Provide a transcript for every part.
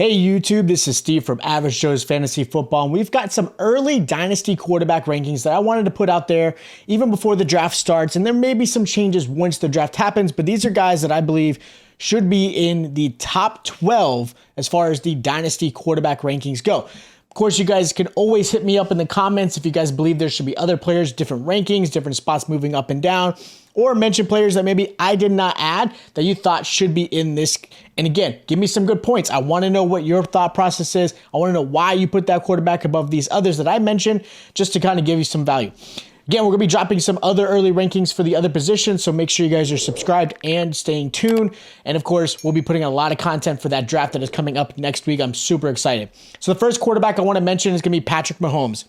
Hey YouTube, this is Steve from Average Joe's Fantasy Football, and we've got some early Dynasty quarterback rankings that I wanted to put out there even before the draft starts, and there may be some changes once the draft happens, but these are guys that I believe should be in the top 12 as far as the Dynasty quarterback rankings go. Of course, you guys can always hit me up in the comments if you guys believe there should be other players, different rankings, different spots moving up and down, or mention players that maybe I did not add that you thought should be in this. And again, give me some good points. I want to know what your thought process is. I want to know why you put that quarterback above these others that I mentioned, just to kind of give you some value. Again, we're going to be dropping some other early rankings for the other positions, so make sure you guys are subscribed and staying tuned. And of course, we'll be putting a lot of content for that draft that is coming up next week. I'm super excited. So the first quarterback I want to mention is going to be Patrick Mahomes.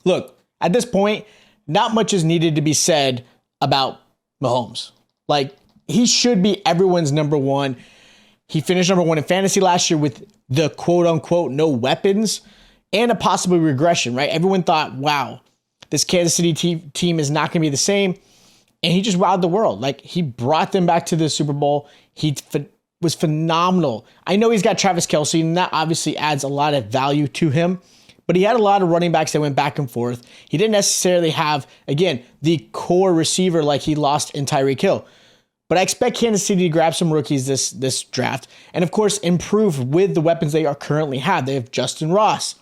Look, at this point, not much is needed to be said about Mahomes. Like, he should be everyone's number one. He finished number one in fantasy last year with the quote-unquote no weapons and a possible regression, right? Everyone thought, wow, this Kansas City team is not going to be the same. And he just wowed the world. Like, he brought them back to the Super Bowl. He was phenomenal. I know he's got Travis Kelce, and that obviously adds a lot of value to him. But he had a lot of running backs that went back and forth. He didn't necessarily have, again, the core receiver like he lost in Tyreek Hill. But I expect Kansas City to grab some rookies this draft. And, of course, improve with the weapons they currently have. They have Justin Ross,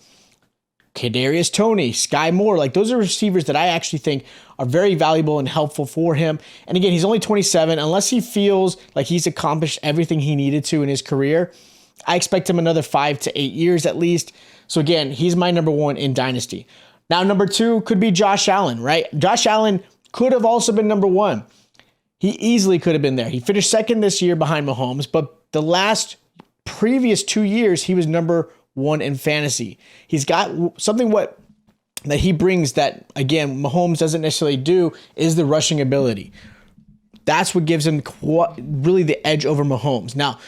Kadarius Toney, Sky Moore. Like, those are receivers that I actually think are very valuable and helpful for him. And again, he's only 27. Unless he feels like he's accomplished everything he needed to in his career, I expect him another 5 to 8 years at least. So again, he's my number one in Dynasty. Now, number two could be Josh Allen, right? Josh Allen could have also been number one. He easily could have been there. He finished second this year behind Mahomes, but the previous 2 years, he was number one in fantasy. He's got something that he brings that, again, Mahomes doesn't necessarily do, is the rushing ability. That's what gives him really the edge over Mahomes. Now,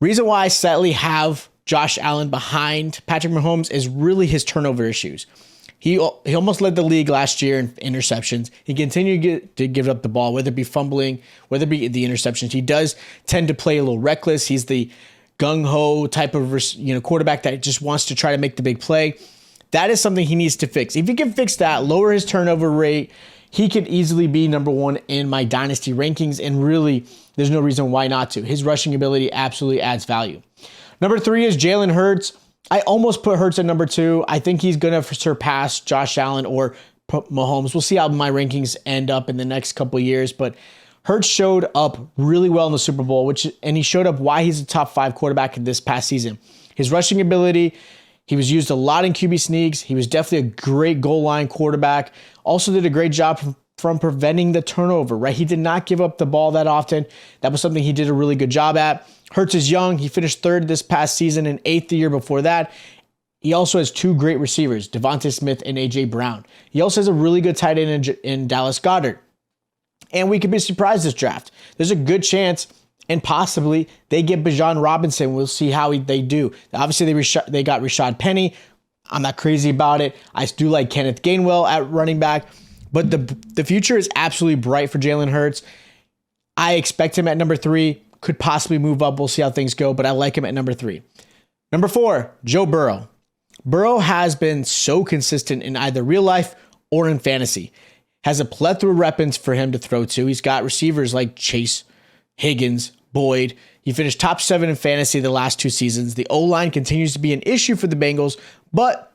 reason why I slightly have Josh Allen behind Patrick Mahomes is really his turnover issues. He almost led the league last year in interceptions. He continued to give up the ball, whether it be fumbling, whether it be the interceptions. He does tend to play a little reckless. He's the gung-ho type of quarterback that just wants to try to make the big play. That is something he needs to fix. If he can fix that, lower his turnover rate, he could easily be number one in my Dynasty rankings, and really, there's no reason why not to. His rushing ability absolutely adds value. Number three is Jalen Hurts. I almost put Hurts at number two. I think he's going to surpass Josh Allen or Mahomes. We'll see how my rankings end up in the next couple of years, but Hurts showed up really well in the Super Bowl, and he showed up why he's a top 5 quarterback in this past season. His rushing ability, he was used a lot in QB sneaks. He was definitely a great goal line quarterback. Also did a great job from preventing the turnover, right? He did not give up the ball that often. That was something he did a really good job at. Hurts is young. He finished third this past season and 8th the year before that. He also has 2 great receivers, Devontae Smith and A.J. Brown. He also has a really good tight end in Dallas Goedert. And we could be surprised this draft. There's a good chance, and possibly, they get Bijan Robinson. We'll see how they do. Obviously, they got Rashad Penny. I'm not crazy about it. I do like Kenneth Gainwell at running back. But the future is absolutely bright for Jalen Hurts. I expect him at number 3. Could possibly move up. We'll see how things go, but I like him at number 3. Number 4, Joe Burrow. Burrow has been so consistent in either real life or in fantasy. Has a plethora of weapons for him to throw to. He's got receivers like Chase, Higgins, Boyd. He finished top 7 in fantasy the last 2 seasons. The O-line continues to be an issue for the Bengals, but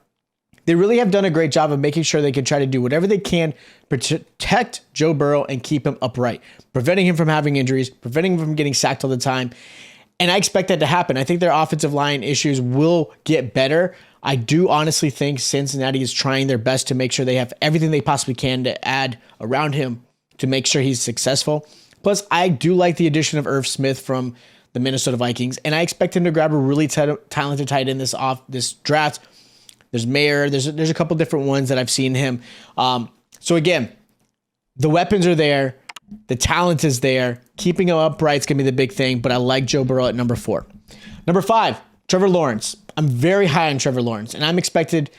they really have done a great job of making sure they can try to do whatever they can to protect Joe Burrow and keep him upright, preventing him from having injuries, preventing him from getting sacked all the time. And I expect that to happen. I think their offensive line issues will get better. I do honestly think Cincinnati is trying their best to make sure they have everything they possibly can to add around him to make sure he's successful. Plus, I do like the addition of Irv Smith from the Minnesota Vikings, and I expect him to grab a really talented tight end this draft. There's Mayer. There's a couple different ones that I've seen him. So again, the weapons are there. The talent is there. Keeping him upright is going to be the big thing, but I like Joe Burrow at number 4. Number 5, Trevor Lawrence. I'm very high on Trevor Lawrence, and I'm expected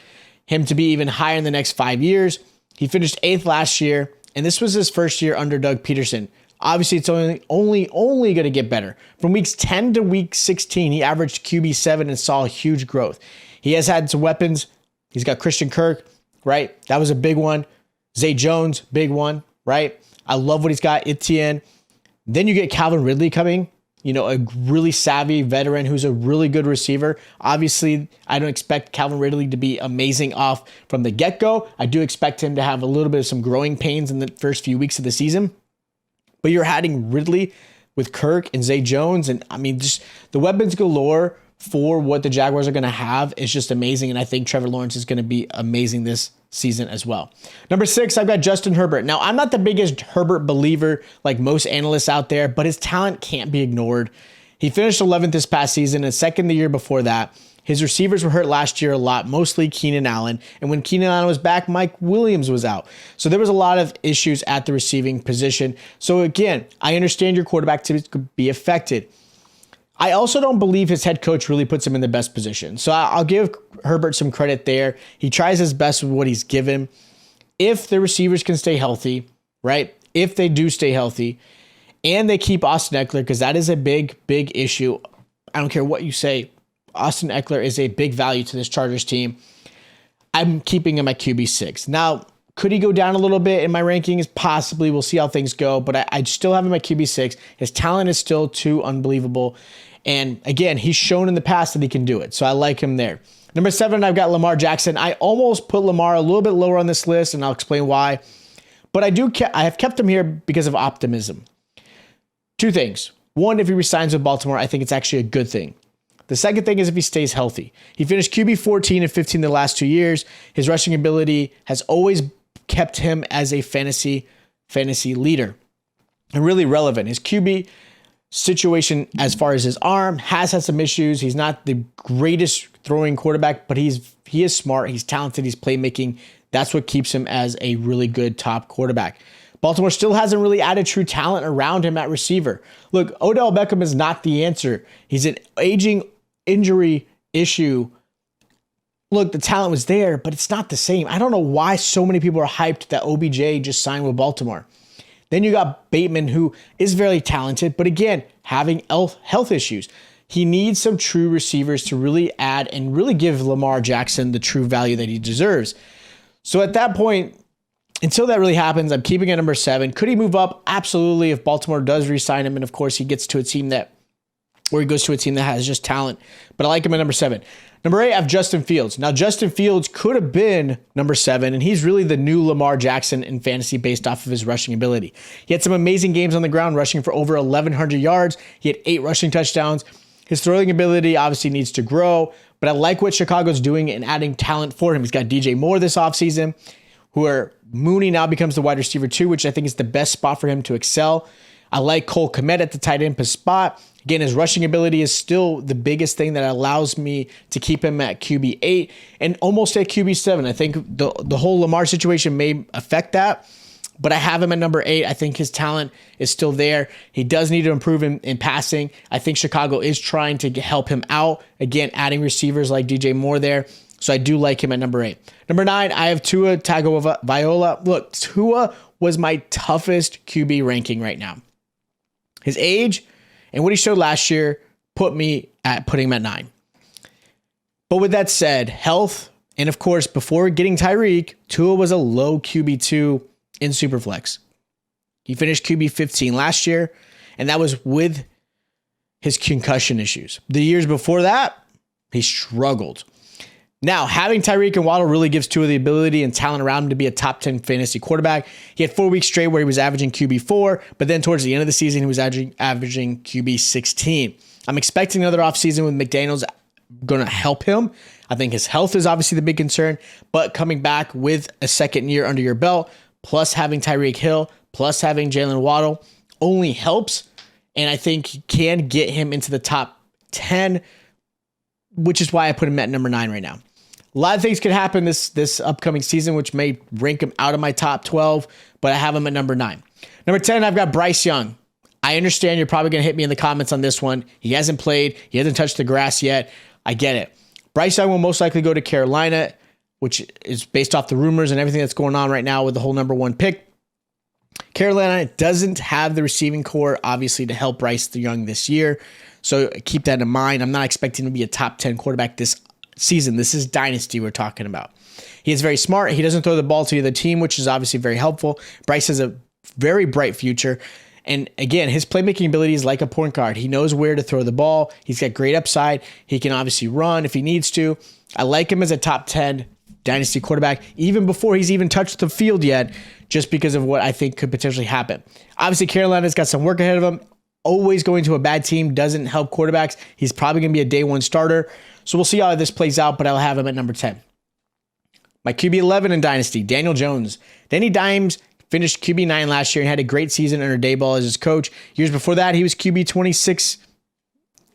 him to be even higher in the next 5 years. He finished 8th last year, and this was his first year under Doug Peterson. Obviously, it's only going to get better. From weeks 10 to week 16, he averaged QB7 and saw huge growth. He has had some weapons. He's got Christian Kirk, right? That was a big one. Zay Jones, big one, right? I love what he's got. Etienne. Then you get Calvin Ridley coming, a really savvy veteran who's a really good receiver. Obviously, I don't expect Calvin Ridley to be amazing off from the get-go. I do expect him to have a little bit of some growing pains in the first few weeks of the season. But you're adding Ridley with Kirk and Zay Jones. And just the weapons galore for what the Jaguars are going to have is just amazing. And I think Trevor Lawrence is going to be amazing this season as well. Number 6, I've got Justin Herbert. Now, I'm not the biggest Herbert believer like most analysts out there, but his talent can't be ignored. He finished 11th this past season and second the year before that. His receivers were hurt last year a lot, mostly Keenan Allen. And when Keenan Allen was back, Mike Williams was out. So there was a lot of issues at the receiving position. So again, I understand your quarterback could be affected. I also don't believe his head coach really puts him in the best position. So I'll give Herbert some credit there. He tries his best with what he's given. If the receivers can stay healthy, right? If they do stay healthy and they keep Austin Eckler, because that is a big, big issue. I don't care what you say. Austin Eckler is a big value to this Chargers team. I'm keeping him at QB6. Now, could he go down a little bit in my rankings? Possibly. We'll see how things go. But I still have him at QB6. His talent is still too unbelievable. And again, he's shown in the past that he can do it. So I like him there. Number 7, I've got Lamar Jackson. I almost put Lamar a little bit lower on this list, and I'll explain why. But I have kept him here because of optimism. 2 things. 1, if he resigns with Baltimore, I think it's actually a good thing. The second thing is if he stays healthy. He finished QB 14 and 15 the last 2 years. His rushing ability has always kept him as a fantasy leader and really relevant. His QB situation as far as his arm has had some issues. He's not the greatest throwing quarterback, but he is smart. He's talented. He's playmaking. That's what keeps him as a really good top quarterback. Baltimore still hasn't really added true talent around him at receiver. Look, Odell Beckham is not the answer. He's an aging injury issue. Look, the talent was there, but it's not the same. I don't know why so many people are hyped that OBJ just signed with Baltimore. Then you got Bateman, who is very talented, but again, having health issues. He needs some true receivers to really add and really give Lamar Jackson the true value that he deserves. So at that point, until that really happens, I'm keeping it number 7. Could he move up? Absolutely. If Baltimore does re-sign him, and of course he gets to a team that has just talent. But I like him at number 7. Number 8, I have Justin Fields. Now, Justin Fields could have been number 7, and he's really the new Lamar Jackson in fantasy based off of his rushing ability. He had some amazing games on the ground, rushing for over 1,100 yards. He had 8 rushing touchdowns. His throwing ability obviously needs to grow, but I like what Chicago's doing and adding talent for him. He's got DJ Moore this offseason, where Mooney now becomes the wide receiver 2, which I think is the best spot for him to excel. I like Cole Kmet at the tight end spot. Again, his rushing ability is still the biggest thing that allows me to keep him at QB 8 and almost at QB 7. I think the whole Lamar situation may affect that, but I have him at number 8. I think his talent is still there. He does need to improve in passing. I think Chicago is trying to help him out. Again, adding receivers like DJ Moore there. So I do like him at number 8. Number 9, I have Tua Tagovailoa. Look, Tua was my toughest QB ranking right now. His age and what he showed last year putting him at 9. But with that said, health, and of course, before getting Tyreek, Tua was a low QB2 in Superflex. He finished QB 15 last year, and that was with his concussion issues. The years before that, he struggled. Now, having Tyreek and Waddle really gives Tua the ability and talent around him to be a top 10 fantasy quarterback. He had 4 weeks straight where he was averaging QB4, but then towards the end of the season, he was averaging QB16. I'm expecting another offseason with McDaniels going to help him. I think his health is obviously the big concern, but coming back with a second year under your belt, plus having Tyreek Hill, plus having Jalen Waddle only helps, and I think can get him into the top 10, which is why I put him at number 9 right now. A lot of things could happen this upcoming season, which may rank him out of my top 12, but I have him at number 9. Number 10, I've got Bryce Young. I understand you're probably going to hit me in the comments on this one. He hasn't played. He hasn't touched the grass yet. I get it. Bryce Young will most likely go to Carolina, which is based off the rumors and everything that's going on right now with the whole number 1 pick. Carolina doesn't have the receiving core, obviously, to help Bryce Young this year. So keep that in mind. I'm not expecting him to be a top 10 quarterback this season. This is Dynasty we're talking about. He is very smart. He doesn't throw the ball to the other team, which is obviously very helpful. Bryce has a very bright future. And again, his playmaking ability is like a point guard. He knows where to throw the ball. He's got great upside. He can obviously run if he needs to. I like him as a top 10 Dynasty quarterback, even before he's even touched the field yet, just because of what I think could potentially happen. Obviously, Carolina's got some work ahead of him. Always going to a bad team doesn't help quarterbacks. He's probably going to be a day one starter. So we'll see how this plays out, but I'll have him at number 10. My QB 11 in Dynasty, Daniel Jones. Danny Dimes finished QB 9 last year and had a great season under Daboll as his coach. Years before that, he was QB 26.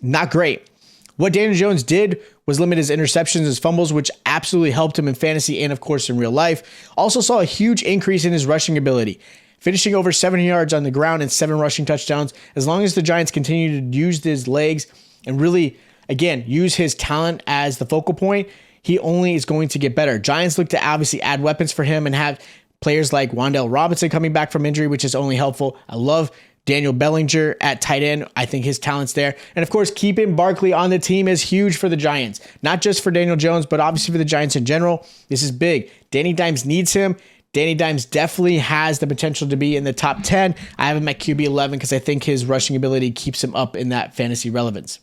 Not great. What Daniel Jones did was limit his interceptions, his fumbles, which absolutely helped him in fantasy and, of course, in real life. Also saw a huge increase in his rushing ability, finishing over 70 yards on the ground and 7 rushing touchdowns. As long as the Giants continue to use his legs and really, again, use his talent as the focal point, he only is going to get better. Giants look to obviously add weapons for him and have players like Wan'Dale Robinson coming back from injury, which is only helpful. I love Daniel Bellinger at tight end. I think his talent's there. And of course, keeping Barkley on the team is huge for the Giants. Not just for Daniel Jones, but obviously for the Giants in general. This is big. Danny Dimes needs him. Danny Dimes definitely has the potential to be in the top 10. I have him at QB 11 because I think his rushing ability keeps him up in that fantasy relevance.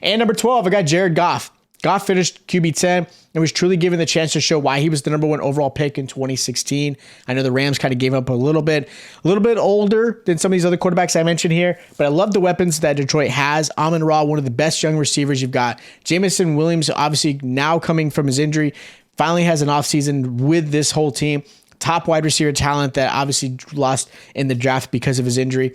And number 12, I got Jared Goff. Goff finished QB 10 and was truly given the chance to show why he was the number 1 overall pick in 2016. I know the Rams kind of gave up a little bit older than some of these other quarterbacks I mentioned here, but I love the weapons that Detroit has. Amon-Ra, one of the best young receivers you've got. Jamison Williams, obviously now coming from his injury, finally has an offseason with this whole team. Top wide receiver talent that obviously lost in the draft because of his injury.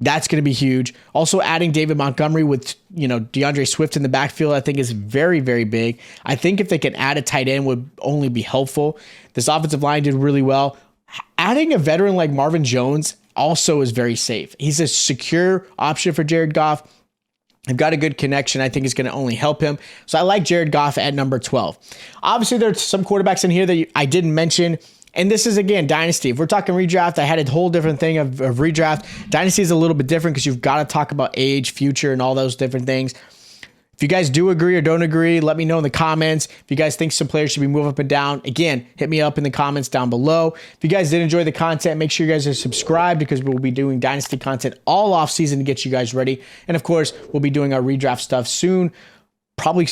That's going to be huge. Also adding David Montgomery with, DeAndre Swift in the backfield, I think is very, very big. I think if they can add a tight end would only be helpful. This offensive line did really well. Adding a veteran like Marvin Jones also is very safe. He's a secure option for Jared Goff. They've got a good connection. I think it's going to only help him. So I like Jared Goff at number 12. Obviously, there's some quarterbacks in here that I didn't mention. And this is, again, Dynasty. If we're talking redraft, I had a whole different thing of redraft. Dynasty is a little bit different because you've got to talk about age, future, and all those different things. If you guys do agree or don't agree, let me know in the comments. If you guys think some players should be moved up and down, again, hit me up in the comments down below. If you guys did enjoy the content, make sure you guys are subscribed because we'll be doing Dynasty content all off season to get you guys ready. And of course, we'll be doing our redraft stuff soon, probably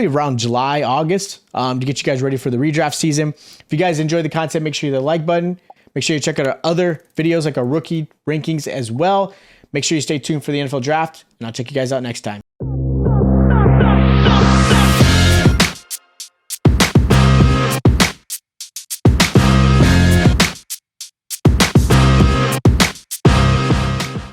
around July, August, to get you guys ready for the redraft season. If you guys enjoy the content, make sure you hit the like button. Make sure you check out our other videos like our rookie rankings as well. Make sure you stay tuned for the NFL draft, and I'll check you guys out next time.